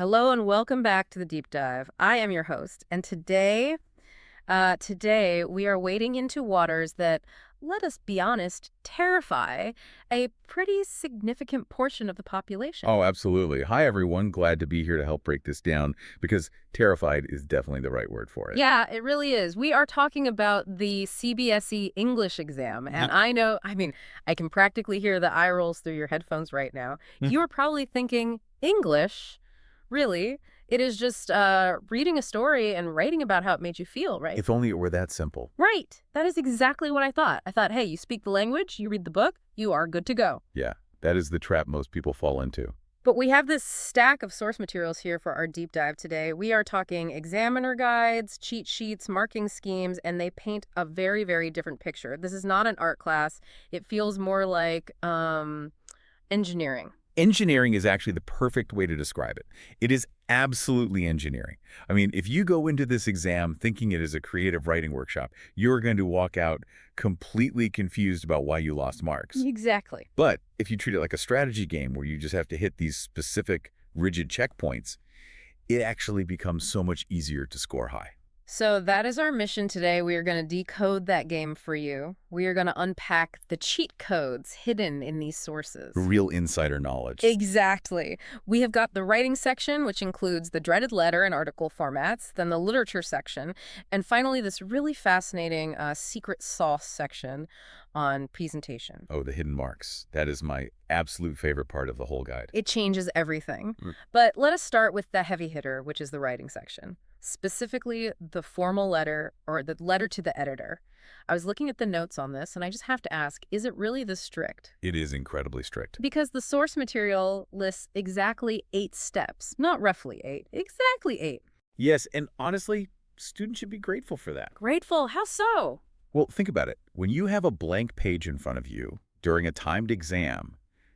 Hello and welcome back to the Deep Dive. I am your host, and today we are wading into waters that, let us be honest, terrify a pretty significant portion of the population. Oh, absolutely. Hi, everyone. Glad to be here to help break this down because terrified is definitely the right word for it. Yeah, it really is. We are talking about the CBSE English exam, and I can practically hear the eye rolls through your headphones right now. You are probably thinking, English? Really? It is just reading a story and writing about how it made you feel, right? If only it were that simple. Right. That is exactly what I thought. I thought, hey, you speak the language, you read the book, you are good to go. Yeah, that is the trap most people fall into. But we have this stack of source materials here for our deep dive today. We are talking examiner guides, cheat sheets, marking schemes, and they paint a very, very different picture. This is not an art class. It feels more like engineering. Engineering is actually the perfect way to describe it. It is absolutely engineering. I mean, if you go into this exam thinking it is a creative writing workshop, you're going to walk out completely confused about why you lost marks. Exactly. But if you treat it like a strategy game where you just have to hit these specific rigid checkpoints, it actually becomes so much easier to score high. So that is our mission today. We are going to decode that game for you. We are going to unpack the cheat codes hidden in these sources. Real insider knowledge. Exactly. We have got the writing section, which includes the dreaded letter and article formats, then the literature section, and finally this really fascinating secret sauce section on presentation. Oh, the hidden marks. That is my absolute favorite part of the whole guide. It changes everything. But let us start with the heavy hitter, which is the writing section. Specifically, the formal letter or the letter to the editor. I was looking at the notes on this, and I just have to ask, is it really this strict? It is incredibly strict. Because the source material lists exactly 8 steps. Not roughly 8, exactly 8. Yes, and honestly, students should be grateful for that. Grateful? How so? Well, think about it. When you have a blank page in front of you during a timed exam,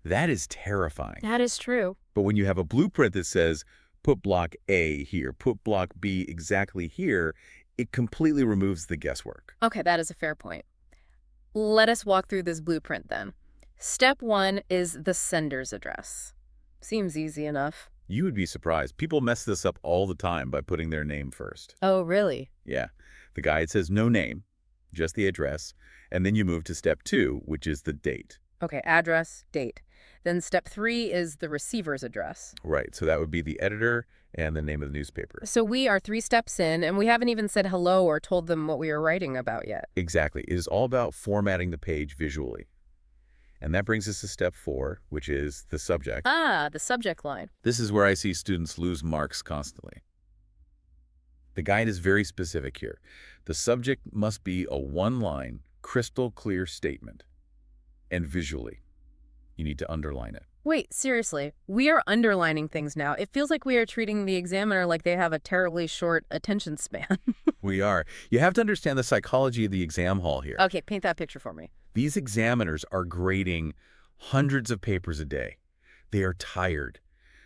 that is terrifying. That is true. But when you have a blueprint that says, put block A here, put block B exactly here, it completely removes the guesswork. Okay, that is a fair point. Let us walk through this blueprint then. Step 1 is the sender's address. Seems easy enough. You would be surprised. People mess this up all the time by putting their name first. Oh, really? Yeah. The guide says no name, just the address, and then you move to step 2, which is the date. Okay, address, date. Then step 3 is the receiver's address. Right, so that would be the editor and the name of the newspaper. So we are 3 steps in, and we haven't even said hello or told them what we are writing about yet. Exactly. It is all about formatting the page visually. And that brings us to step 4, which is the subject. Ah, the subject line. This is where I see students lose marks constantly. The guide is very specific here. The subject must be a one-line, crystal clear statement. And visually, you need to underline it. Wait, seriously, we are underlining things now. It feels like we are treating the examiner like they have a terribly short attention span. We are. You have to understand the psychology of the exam hall here. Okay, paint that picture for me. These examiners are grading hundreds of papers a day. They are tired.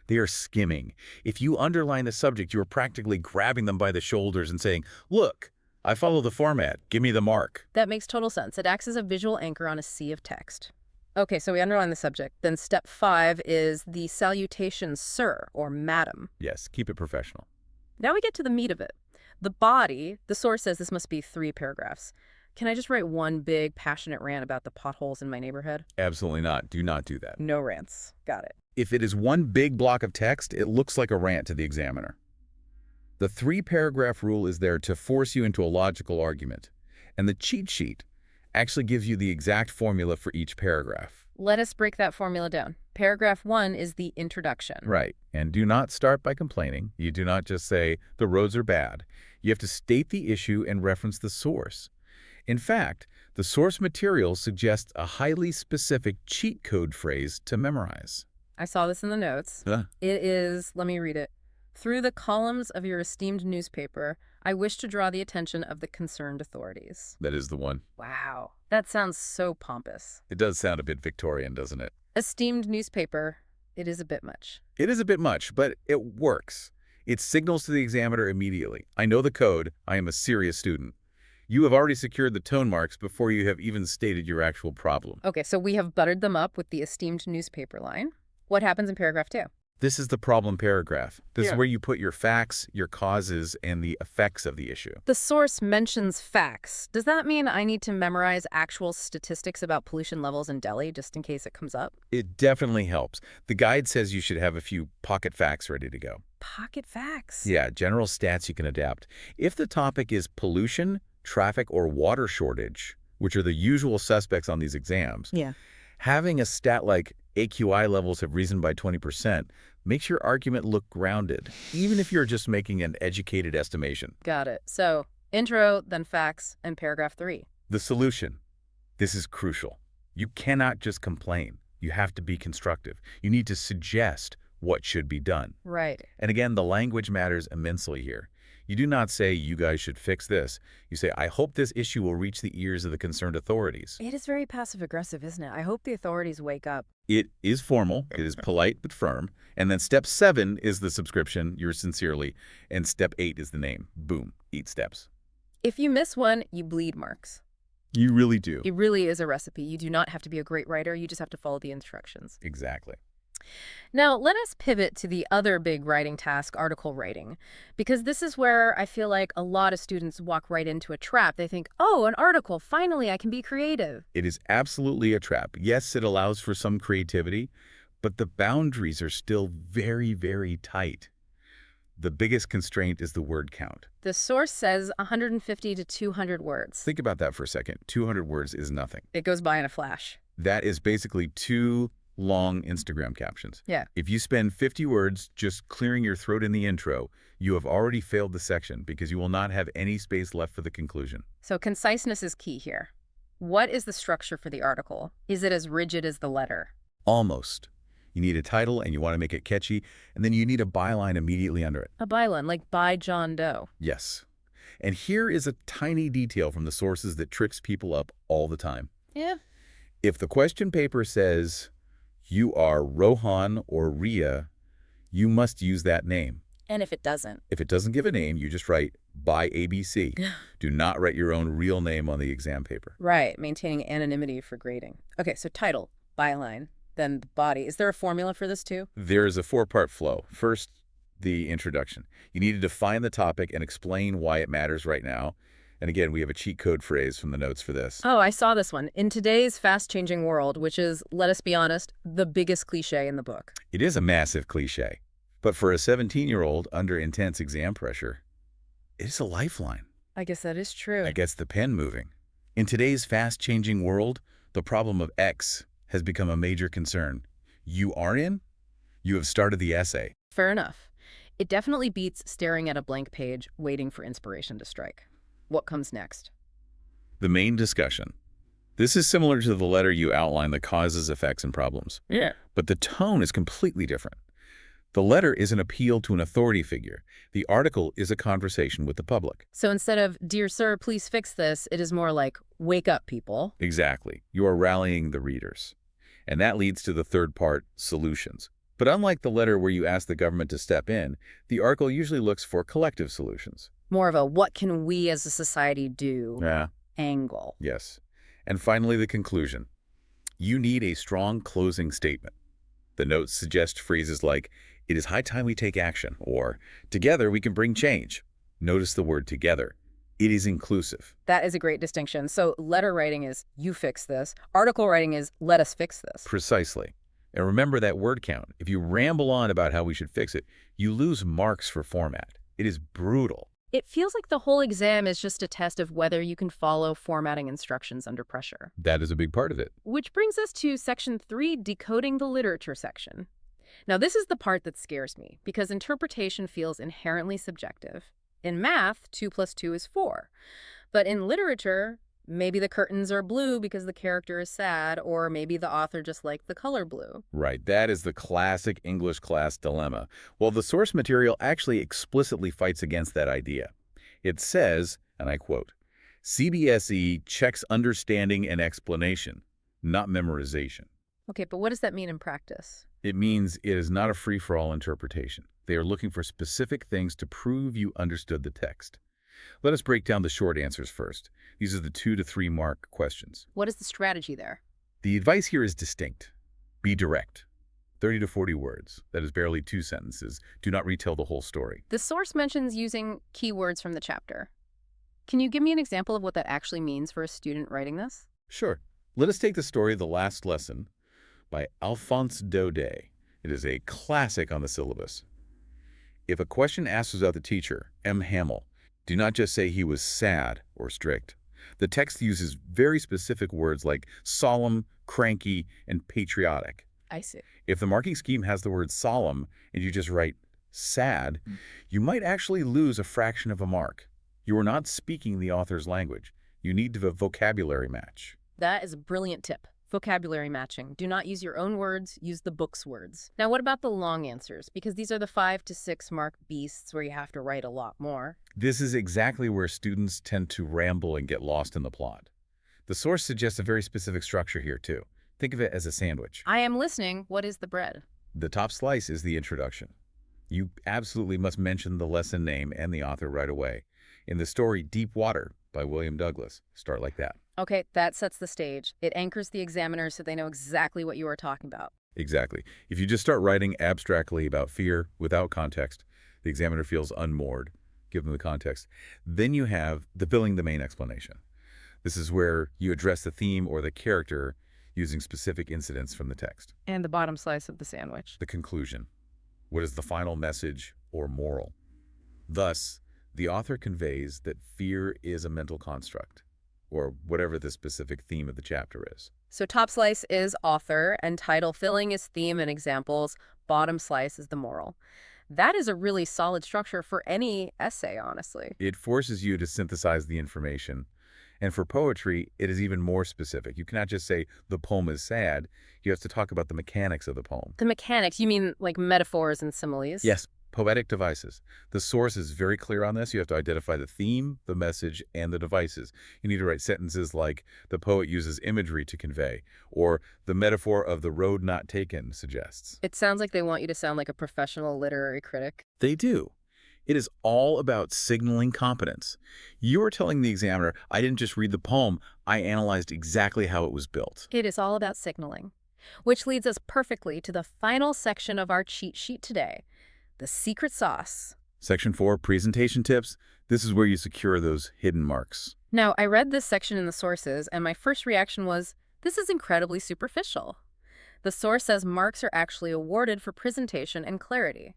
They are skimming. If you underline the subject, you are practically grabbing them by the shoulders and saying, look, I follow the format. Give me the mark. That makes total sense. It acts as a visual anchor on a sea of text. Okay, so we underline the subject. Then step 5 is the salutation, sir, or madam. Yes, keep it professional. Now we get to the meat of it. The body, the source says this must be 3 paragraphs. Can I just write one big, passionate rant about the potholes in my neighborhood? Absolutely not. Do not do that. No rants. Got it. If it is one big block of text, it looks like a rant to the examiner. The 3-paragraph rule is there to force you into a logical argument. And the cheat sheet actually gives you the exact formula for each paragraph. Let us break that formula down. Paragraph 1 is the introduction. Right. And do not start by complaining. You do not just say, the roads are bad. You have to state the issue and reference the source. In fact, the source material suggests a highly specific cheat code phrase to memorize. I saw this in the notes. Huh? It is, let me read it. Through the columns of your esteemed newspaper, I wish to draw the attention of the concerned authorities. That is the one. Wow, that sounds so pompous. It does sound a bit Victorian, doesn't it? Esteemed newspaper, it is a bit much. It is a bit much, but it works. It signals to the examiner immediately. I know the code. I am a serious student. You have already secured the tone marks before you have even stated your actual problem. Okay, so we have buttered them up with the esteemed newspaper line. What happens in paragraph 2? This is the problem paragraph. This is Yeah. where you put your facts, your causes, and the effects of the issue. The source mentions facts. Does that mean I need to memorize actual statistics about pollution levels in Delhi just in case it comes up? It definitely helps. The guide says you should have a few pocket facts ready to go. Pocket facts. Yeah, general stats you can adapt. If the topic is pollution, traffic, or water shortage, which are the usual suspects on these exams, Yeah. having a stat like AQI levels have risen by 20% makes your argument look grounded, even if you're just making an educated estimation. Got it. So, intro, then facts, and paragraph 3. The solution. This is crucial. You cannot just complain. You have to be constructive. You need to suggest what should be done. Right. And again, the language matters immensely here. You do not say, you guys should fix this. You say, I hope this issue will reach the ears of the concerned authorities. It is very passive-aggressive, isn't it? I hope the authorities wake up. It is formal, it is polite but firm, and then step 7 is the subscription, yours sincerely, and step 8 is the name. Boom, 8 steps. If you miss one, you bleed marks. You really do. It really is a recipe. You do not have to be a great writer. You just have to follow the instructions. Exactly. Now, let us pivot to the other big writing task, article writing, because this is where I feel like a lot of students walk right into a trap. They think, oh, an article, finally, I can be creative. It is absolutely a trap. Yes, it allows for some creativity, but the boundaries are still very, very tight. The biggest constraint is the word count. The source says 150 to 200 words. Think about that for a second. 200 words is nothing. It goes by in a flash. That is basically 2 long Instagram captions. Yeah. If you spend 50 words just clearing your throat in the intro, you have already failed the section because you will not have any space left for the conclusion. So conciseness is key here. What is the structure for the article? Is it as rigid as the letter? Almost. You need a title and you want to make it catchy, and then you need a byline immediately under it. A byline, like by John Doe. Yes. And here is a tiny detail from the sources that tricks people up all the time. Yeah. If the question paper says, you are Rohan or Ria, you must use that name. And if it doesn't? If it doesn't give a name, you just write, by ABC. Do not write your own real name on the exam paper. Right, maintaining anonymity for grading. Okay, so title, byline, then the body. Is there a formula for this too? There is a 4-part flow. First, the introduction. You need to define the topic and explain why it matters right now. And again, we have a cheat code phrase from the notes for this. Oh, I saw this one. In today's fast-changing world, which is, let us be honest, the biggest cliche in the book. It is a massive cliche, but for a 17-year-old under intense exam pressure, it is a lifeline. I guess that is true. That gets the pen moving. In today's fast-changing world, the problem of X has become a major concern. You are in? You have started the essay. Fair enough. It definitely beats staring at a blank page, waiting for inspiration to strike. What comes next? The main discussion. This is similar to the letter you outline the causes, effects, and problems. Yeah. But the tone is completely different. The letter is an appeal to an authority figure. The article is a conversation with the public. So instead of, dear sir, please fix this, it is more like, wake up, people. Exactly. You are rallying the readers. And that leads to the third part, solutions. But unlike the letter where you ask the government to step in, the article usually looks for collective solutions. More of a what can we as a society do Yeah. angle. Yes. And finally, the conclusion. You need a strong closing statement. The notes suggest phrases like, it is high time we take action, or together we can bring change. Notice the word together. It is inclusive. That is a great distinction. So letter writing is, you fix this. Article writing is, let us fix this. Precisely. And remember that word count. If you ramble on about how we should fix it, you lose marks for format. It is brutal. It feels like the whole exam is just a test of whether you can follow formatting instructions under pressure. That is a big part of it. Which brings us to Section 3, Decoding the Literature section. Now, this is the part that scares me, because interpretation feels inherently subjective. In math, 2 plus 2 is 4. But in literature, maybe the curtains are blue because the character is sad, or maybe the author just liked the color blue. Right, that is the classic English class dilemma. Well, the source material actually explicitly fights against that idea. It says, and I quote, Cbse checks understanding and explanation, not memorization. Okay, but what does that mean in practice? It means it is not a free-for-all interpretation. They are looking for specific things to prove you understood the text. Let us break down the short answers first. These are the 2 to 3 mark questions. What is the strategy there? The advice here is distinct. Be direct. 30 to 40 words. That is barely 2 sentences. Do not retell the whole story. The source mentions using keywords from the chapter. Can you give me an example of what that actually means for a student writing this? Sure. Let us take the story The Last Lesson by Alphonse Daudet. It is a classic on the syllabus. If a question asks about the teacher, M. Hamill, do not just say he was sad or strict. The text uses very specific words like solemn, cranky, and patriotic. I see. If the marking scheme has the word solemn and you just write sad, you might actually lose a fraction of a mark. You are not speaking the author's language. You need to vocabulary match. That is a brilliant tip. Vocabulary matching. Do not use your own words, use the book's words. Now, what about the long answers? Because these are the 5 to 6 mark beasts where you have to write a lot more. This is exactly where students tend to ramble and get lost in the plot. The source suggests a very specific structure here, too. Think of it as a sandwich. I am listening. What is the bread? The top slice is the introduction. You absolutely must mention the lesson name and the author right away. In the story Deep Water by William Douglas, start like that. Okay, that sets the stage. It anchors the examiners so they know exactly what you are talking about. Exactly. If you just start writing abstractly about fear without context, the examiner feels unmoored. Give them the context. Then you have the filling the main explanation. This is where you address the theme or the character using specific incidents from the text. And the bottom slice of the sandwich. The conclusion. What is the final message or moral? Thus, the author conveys that fear is a mental construct, or whatever the specific theme of the chapter is. So top slice is author, and title filling is theme and examples. Bottom slice is the moral. That is a really solid structure for any essay, honestly. It forces you to synthesize the information. And for poetry, it is even more specific. You cannot just say the poem is sad. You have to talk about the mechanics of the poem. The mechanics, you mean like metaphors and similes? Yes, poetic devices. The source is very clear on this. You have to identify the theme, the message, and the devices. You need to write sentences like the poet uses imagery to convey, or the metaphor of the road not taken suggests. It sounds like they want you to sound like a professional literary critic. They do. It is all about signaling competence. You are telling the examiner, I didn't just read the poem, I analyzed exactly how it was built. It is all about signaling. Which leads us perfectly to the final section of our cheat sheet today, the secret sauce. Section 4, presentation tips. This is where you secure those hidden marks. Now, I read this section in the sources, and my first reaction was, this is incredibly superficial. The source says marks are actually awarded for presentation and clarity.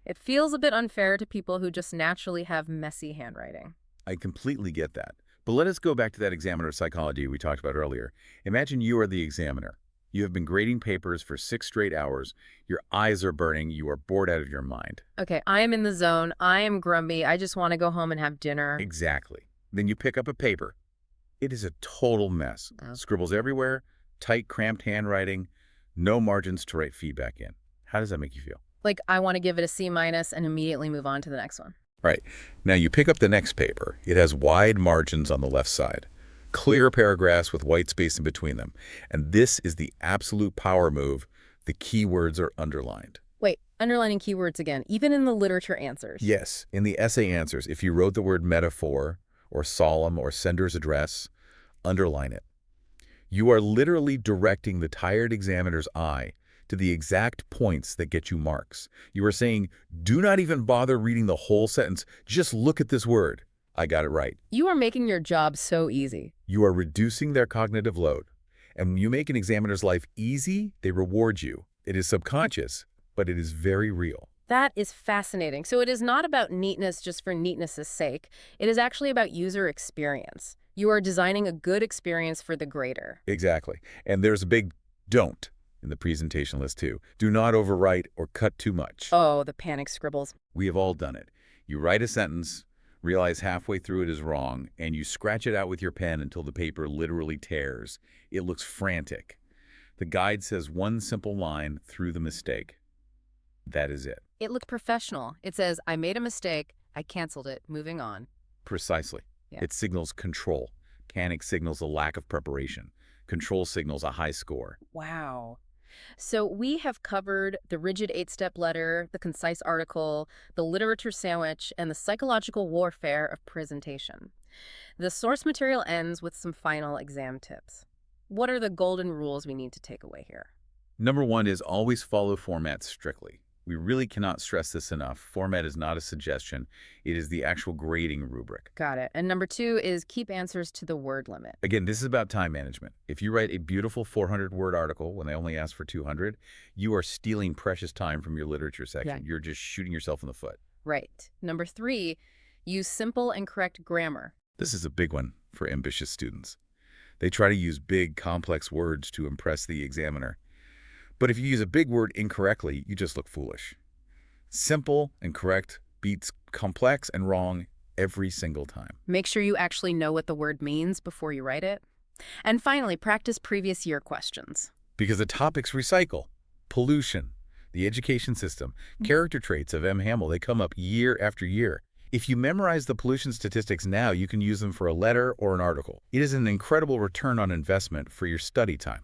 It feels a bit unfair to people who just naturally have messy handwriting. I completely get that. But let us go back to that examiner psychology we talked about earlier. Imagine you are the examiner. You have been grading papers for 6 straight hours. Your eyes are burning. You are bored out of your mind. Okay, I am in the zone. I am grumpy. I just want to go home and have dinner. Exactly. Then you pick up a paper. It is a total mess. Oh. Scribbles everywhere, tight, cramped handwriting, no margins to write feedback in. How does that make you feel? Like, I want to give it a C- and immediately move on to the next one. Right. Now you pick up the next paper. It has wide margins on the left side, clear paragraphs with white space in between them. And this is the absolute power move. The keywords are underlined. Wait, underlining keywords again, even in the literature answers. Yes, in the essay answers, if you wrote the word metaphor or solemn or sender's address, underline it. You are literally directing the tired examiner's eye to the exact points that get you marks. You are saying, do not even bother reading the whole sentence. Just look at this word. I got it right. You are making your job so easy. You are reducing their cognitive load. And when you make an examiner's life easy, they reward you. It is subconscious, but it is very real. That is fascinating. So it is not about neatness just for neatness' sake. It is actually about user experience. You are designing a good experience for the grader. Exactly. And there's a big don't in the presentation list too. Do not overwrite or cut too much. Oh, the panic scribbles. We have all done it. You write a sentence, realize halfway through it is wrong, and you scratch it out with your pen until the paper literally tears. It looks frantic. The guide says one simple line through the mistake. That is it. It looked professional. It says, I made a mistake. I canceled it. Moving on. Precisely. Yeah. It signals control. Panic signals a lack of preparation. Control signals a high score. Wow. So we have covered the rigid 8-step letter, the concise article, the literature sandwich, and the psychological warfare of presentation. The source material ends with some final exam tips. What are the golden rules we need to take away here? Number one is always follow format strictly. We really cannot stress this enough. Format is not a suggestion. It is the actual grading rubric. Got it. And number two is keep answers to the word limit. Again, this is about time management. If you write a beautiful 400-word article when they only ask for 200, you are stealing precious time from your literature section. Yeah. You're just shooting yourself in the foot. Right. Number three, use simple and correct grammar. This is a big one for ambitious students. They try to use big, complex words to impress the examiner. But if you use a big word incorrectly, you just look foolish. Simple and correct beats complex and wrong every single time. Make sure you actually know what the word means before you write it. And finally, practice previous year questions. Because the topics recycle. Pollution, the education system, character traits of M. Hamill, they come up year after year. If you memorize the pollution statistics now, you can use them for a letter or an article. It is an incredible return on investment for your study time.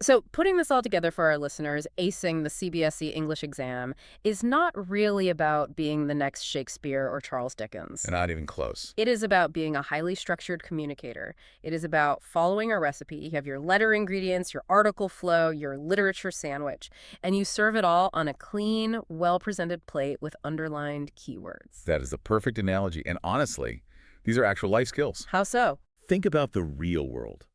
So putting this all together for our listeners, acing the Cbse English exam is not really about being the next Shakespeare or Charles Dickens. Not even close. It is about being a highly structured communicator. It is about following a recipe. You have your letter ingredients, your article flow, your literature sandwich, and you serve it all on a clean, well-presented plate with underlined keywords. That is the perfect analogy. And honestly, these are actual life skills. How so? Think about the real world.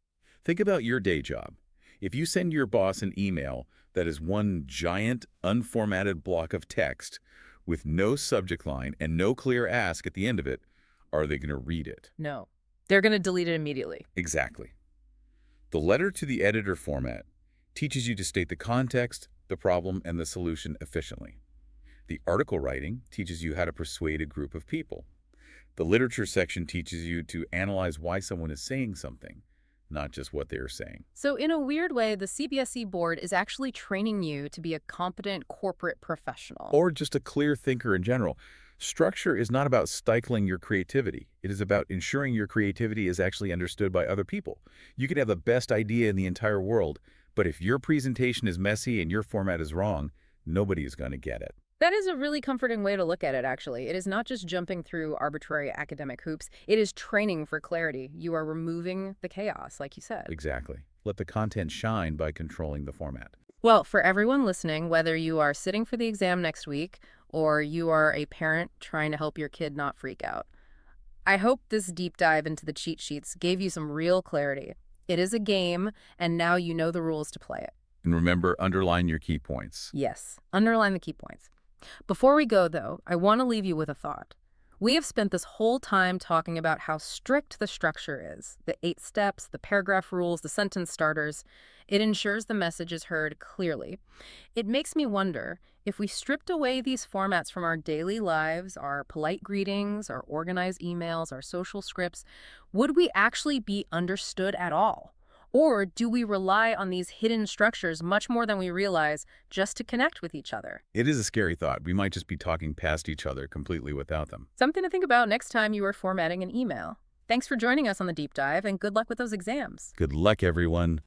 Think about your day job. If you send your boss an email that is one giant, unformatted block of text with no subject line and no clear ask at the end of it, are they going to read it? No. They're going to delete it immediately. Exactly. The letter to the editor format teaches you to state the context, the problem, and the solution efficiently. The article writing teaches you how to persuade a group of people. The literature section teaches you to analyze why someone is saying something, not just what they are saying. So in a weird way, the Cbse board is actually training you to be a competent corporate professional. Or just a clear thinker in general. Structure is not about stifling your creativity. It is about ensuring your creativity is actually understood by other people. You could have the best idea in the entire world, but if your presentation is messy and your format is wrong, nobody is going to get it. That is a really comforting way to look at it, actually. It is not just jumping through arbitrary academic hoops. It is training for clarity. You are removing the chaos, like you said. Exactly. Let the content shine by controlling the format. Well, for everyone listening, whether you are sitting for the exam next week or you are a parent trying to help your kid not freak out, I hope this deep dive into the cheat sheets gave you some real clarity. It is a game, and now you know the rules to play it. And remember, underline your key points. Yes, underline the key points. Before we go, though, I want to leave you with a thought. We have spent this whole time talking about how strict the structure is. The 8 steps, the paragraph rules, the sentence starters. It ensures the message is heard clearly. It makes me wonder, if we stripped away these formats from our daily lives, our polite greetings, our organized emails, our social scripts, would we actually be understood at all? Or do we rely on these hidden structures much more than we realize just to connect with each other? It is a scary thought. We might just be talking past each other completely without them. Something to think about next time you are formatting an email. Thanks for joining us on the deep dive, and good luck with those exams. Good luck, everyone.